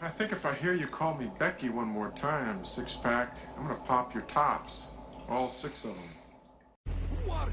I think if I hear you call me Becky one more time, six-pack, I'm gonna pop your tops. All six of them. Who are you?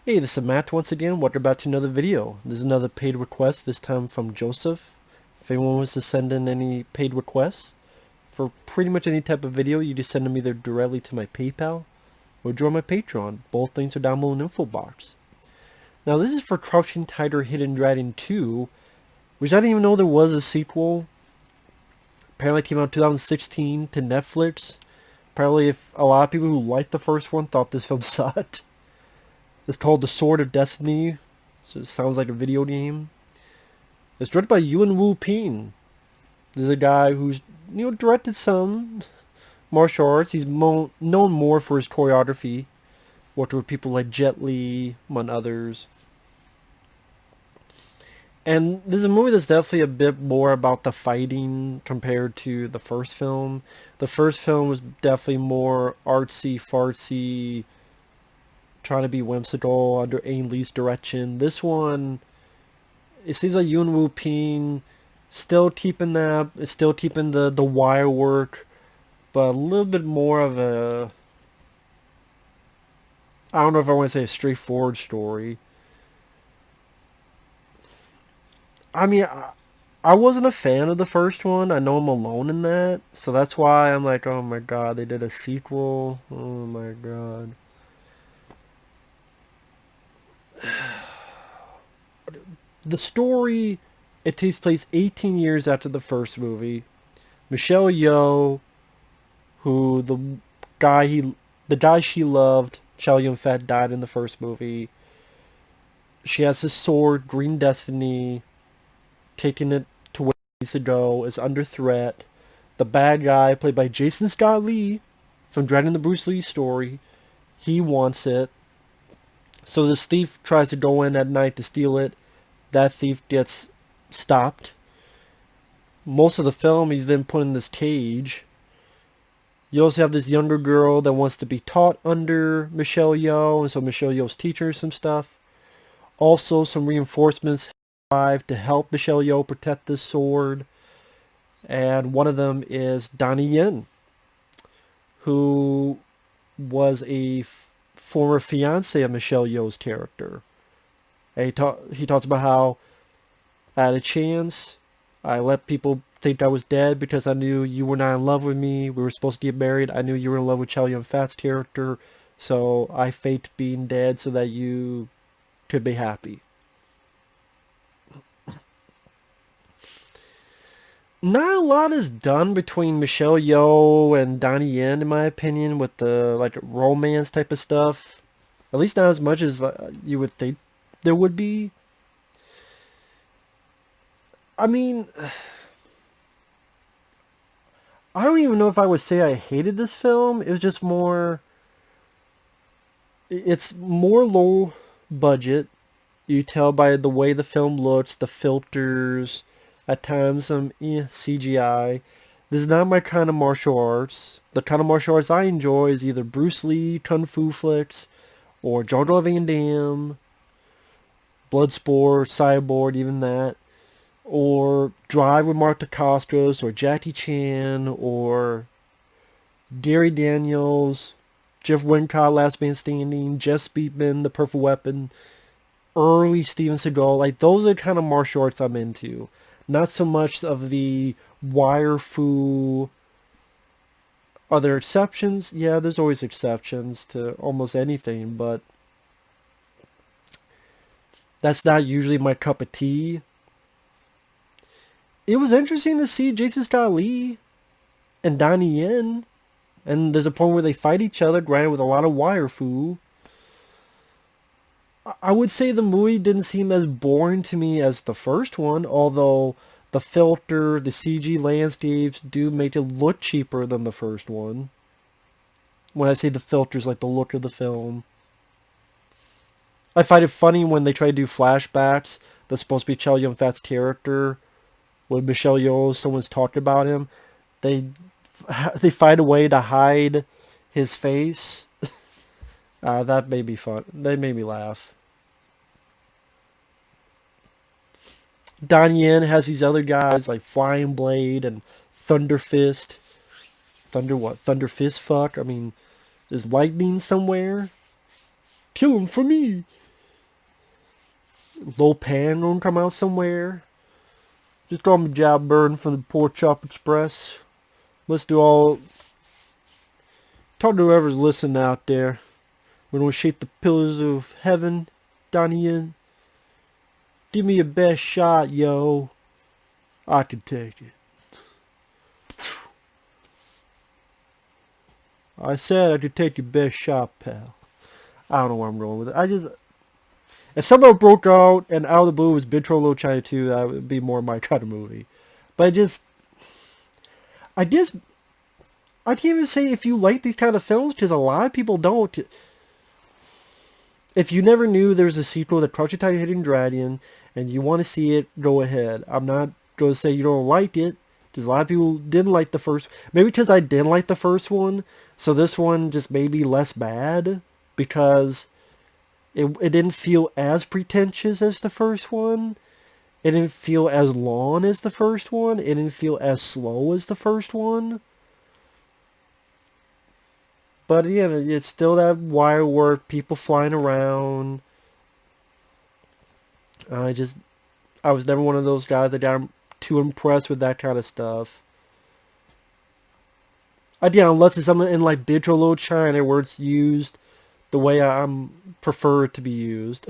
Hey, this is Matt once again. Welcome back to another video. This is another paid request, this time from Joseph. If anyone wants to send in any paid requests for pretty much any type of video, you just send them either directly to my PayPal or join my Patreon. Both links are down below in the info box. Now this is for Crouching Tiger, Hidden Dragon 2, which I didn't even know there was a sequel. Apparently it came out in 2016 to Netflix. Apparently if a lot of people who liked the first one thought this film sucked. It's called The Sword of Destiny, so it sounds like a video game. It's directed by Yuen Woo-ping. This is a guy who's, directed some martial arts. He's known more for his choreography. Worked with people like Jet Li, among others. And this is a movie that's definitely a bit more about the fighting compared to the first film. The first film was definitely more artsy-fartsy, trying to be whimsical under Ang Lee's direction. This one, it seems like Yuen Woo-ping still keeping that, still keeping the wire work, but a little bit more of a, I don't know if I want to say a straightforward story. I mean, I wasn't a fan of the first one. I know I'm alone in that, so that's why I'm like, oh my god, they did a sequel. Oh my god. The story, it takes place 18 years after the first movie. Michelle Yeoh, who the guy she loved, Chow Yun-fat, died in the first movie. She has this sword, Green Destiny, taking it to where it needs to go, is under threat. The bad guy, played by Jason Scott Lee, from Dragon the Bruce Lee story, he wants it. So this thief tries to go in at night to steal it. That thief gets stopped. Most of the film he's then put in this cage. You also have this younger girl that wants to be taught under Michelle Yeoh, and so Michelle Yeoh's teaching her some stuff. Also some reinforcements arrive to help Michelle Yeoh protect this sword. And one of them is Donnie Yen, who was a former fiance of Michelle Yeoh's character. And he talks about how I had a chance. I let people think I was dead because I knew you were not in love with me. We were supposed to get married. I knew you were in love with Chow Yun-fat's character. So I faked being dead so that you could be happy. Not a lot is done between Michelle Yeoh and Donnie Yen, in my opinion, with the romance type of stuff. At least not as much as you would think there would be. I mean, I don't even know if I would say I hated this film. It was just more, it's more low budget. You tell by the way the film looks, the filters, at times some CGI. This is not my kind of martial arts. The kind of martial arts I enjoy is either Bruce Lee, Kung Fu flicks, or Jean-Claude Van Damme, Bloodsport, Cyborg, even that. Or Drive with Mark Dacascos, or Jackie Chan, or Gary Daniels, Jeff Wincott, Last Man Standing, Jeff Speedman, The Perfect Weapon, early Steven Seagal. Like, those are the kind of martial arts I'm into. Not so much of the wire fu. Are there exceptions? Yeah, there's always exceptions to almost anything, but that's not usually my cup of tea. It was interesting to see Jason Scott Lee and Donnie Yen. And there's a point where they fight each other, granted with a lot of wire fu. I would say the movie didn't seem as boring to me as the first one, although the filter, the CG landscapes do make it look cheaper than the first one. When I say the filters, like the look of the film. I find it funny when they try to do flashbacks that's supposed to be Chow Yun-fat's character. When Michelle Yeoh, someone's talking about him, they find a way to hide his face. That made me fun. That made me laugh. Donnie Yen has these other guys like Flying Blade and Thunder Fist. Thunder what? Thunder Fist fuck? I mean, is lightning somewhere? Kill him for me. Low Pan gonna come out somewhere. Just call me Job Burn from the Pork Chop Express. Let's do all. Talk to whoever's listening out there. We're gonna shake the pillars of heaven, Donnie Yen. Give me your best shot, yo. I can take it. I said I could take your best shot, pal. I don't know where I'm going with it. If someone broke out and out of the blue was Big Trouble in Little China 2, that would be more my kind of movie. But I can't even say if you like these kind of films, because a lot of people don't. If you never knew there was a sequel to Crouching Tiger, Hidden Dragon, and you want to see it, go ahead. I'm not going to say you don't like it, because a lot of people didn't like the first. Maybe because I didn't like the first one, so this one just may be less bad, because it didn't feel as pretentious as the first one. It didn't feel as long as the first one. It didn't feel as slow as the first one. But again, it's still that wire work, people flying around. I was never one of those guys that got too impressed with that kind of stuff. Again, unless it's something in like Big Trouble in Little China where it's used the way I'm prefer it to be used.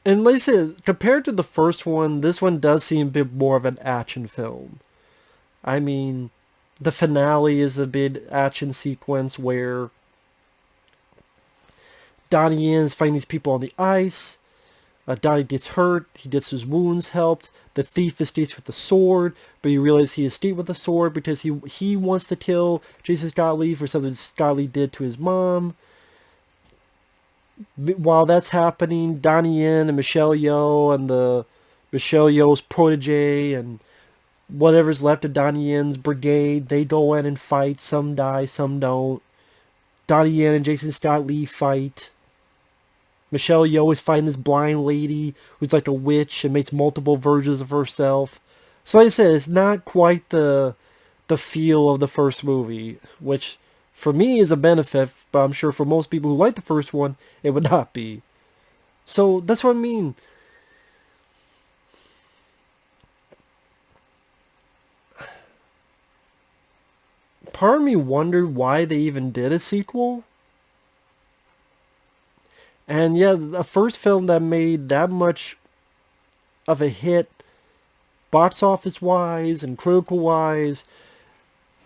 And like I said, compared to the first one, this one does seem a bit more of an action film. I mean, the finale is a big action sequence where Donnie Yen is fighting these people on the ice. Donnie gets hurt. He gets his wounds helped. The thief escapes with the sword, but you realize he escaped with the sword because he wants to kill Jason Scott Lee for something Scott Lee did to his mom. While that's happening, Donnie Yen and Michelle Yeoh and the Michelle Yeoh's protege and whatever's left of Donnie Yen's brigade, they go in and fight. Some die, some don't. Donnie Yen and Jason Scott Lee fight. Michelle Yeoh is fighting this blind lady who's like a witch and makes multiple versions of herself. So like I said, it's not quite the feel of the first movie, which for me is a benefit, but I'm sure for most people who like the first one, it would not be. So that's what I mean. Part of me wondered why they even did a sequel. And yeah, the first film that made that much of a hit, box office wise and critical wise,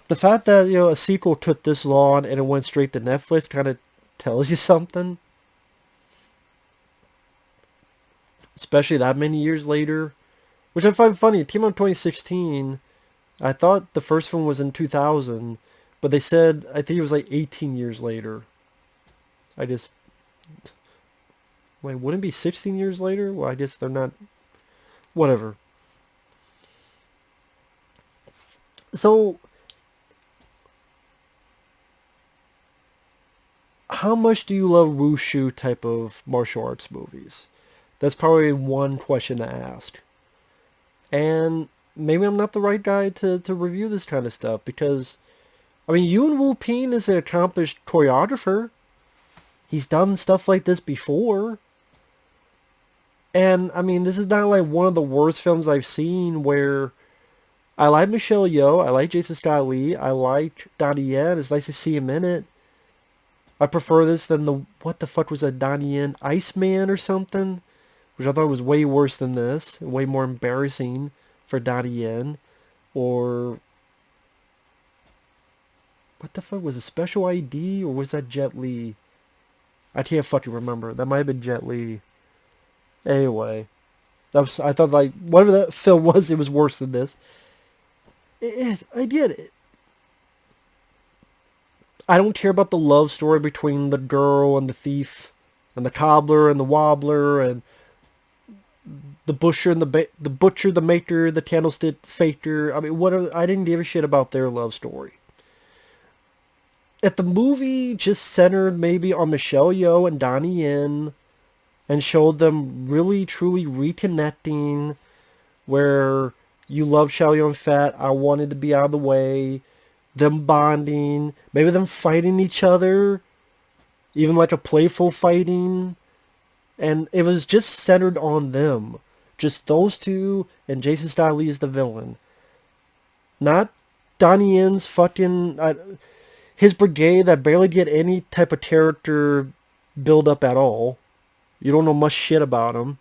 the fact that, you know, a sequel took this long and it went straight to Netflix kind of tells you something. Especially that many years later. Which I find funny. It came out in 2016. I thought the first one was in 2000. But they said, I think it was like 18 years later. Wait, wouldn't it be 16 years later? Well, I guess they're not... Whatever. So, how much do you love wushu type of martial arts movies? That's probably one question to ask. And maybe I'm not the right guy to review this kind of stuff because, I mean, Yuen Woo-ping is an accomplished choreographer. He's done stuff like this before. And, I mean, this is not like one of the worst films I've seen where I like Michelle Yeoh, I like Jason Scott Lee, I like Donnie Yen. It's nice to see him in it. I prefer this than what the fuck was that Donnie Yen? Iceman or something? Which I thought was way worse than this. Way more embarrassing for Donnie Yen. Or, what the fuck was it? Special ID? Or was that Jet Li? I can't fucking remember. That might have been Jet Li. Anyway. I thought like, whatever that film was, it was worse than this. I get it. I don't care about the love story between the girl and the thief, and the cobbler and the wobbler, and the butcher and the butcher, the maker, the candlestick faker. I mean, whatever. I didn't give a shit about their love story. If the movie just centered maybe on Michelle Yeoh and Donnie Yen, and showed them really truly reconnecting, where you love Xiao Yun Fat, I wanted to be out of the way, them bonding, maybe them fighting each other, even like a playful fighting, and it was just centered on them. Just those two, and Jason Scott Lee is the villain. Not Donnie Yen's fucking... his brigade that barely get any type of character build up at all. You don't know much shit about him.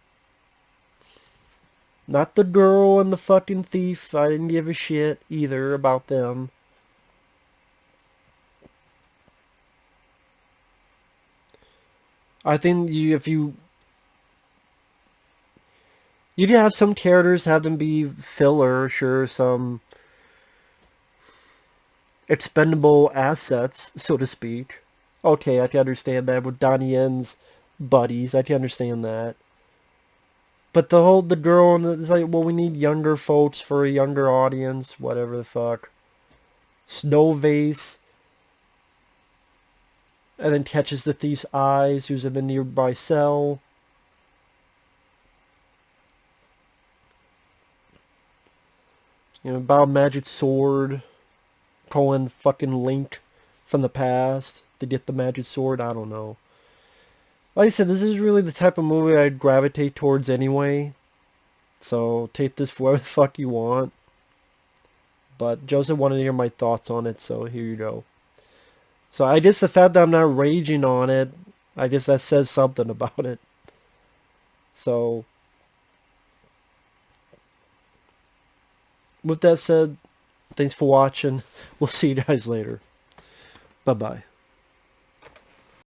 Not the girl and the fucking thief. I didn't give a shit either about them. I think if you... You can have some characters, have them be filler, sure, some expendable assets, so to speak. Okay, I can understand that with Donnie Yen's buddies. I can understand that. But the girl, and it's like, well, we need younger folks for a younger audience, whatever the fuck. Snow Vase, and then catches the thief's eyes, who's in the nearby cell. You know, about a magic sword, pulling fucking Link from the past to get the magic sword. I don't know. Like I said, this is really the type of movie I'd gravitate towards anyway. So take this for whatever the fuck you want. But Joseph wanted to hear my thoughts on it, so here you go. So I guess the fact that I'm not raging on it, I guess that says something about it. So, with that said, thanks for watching. We'll see you guys later. Bye-bye.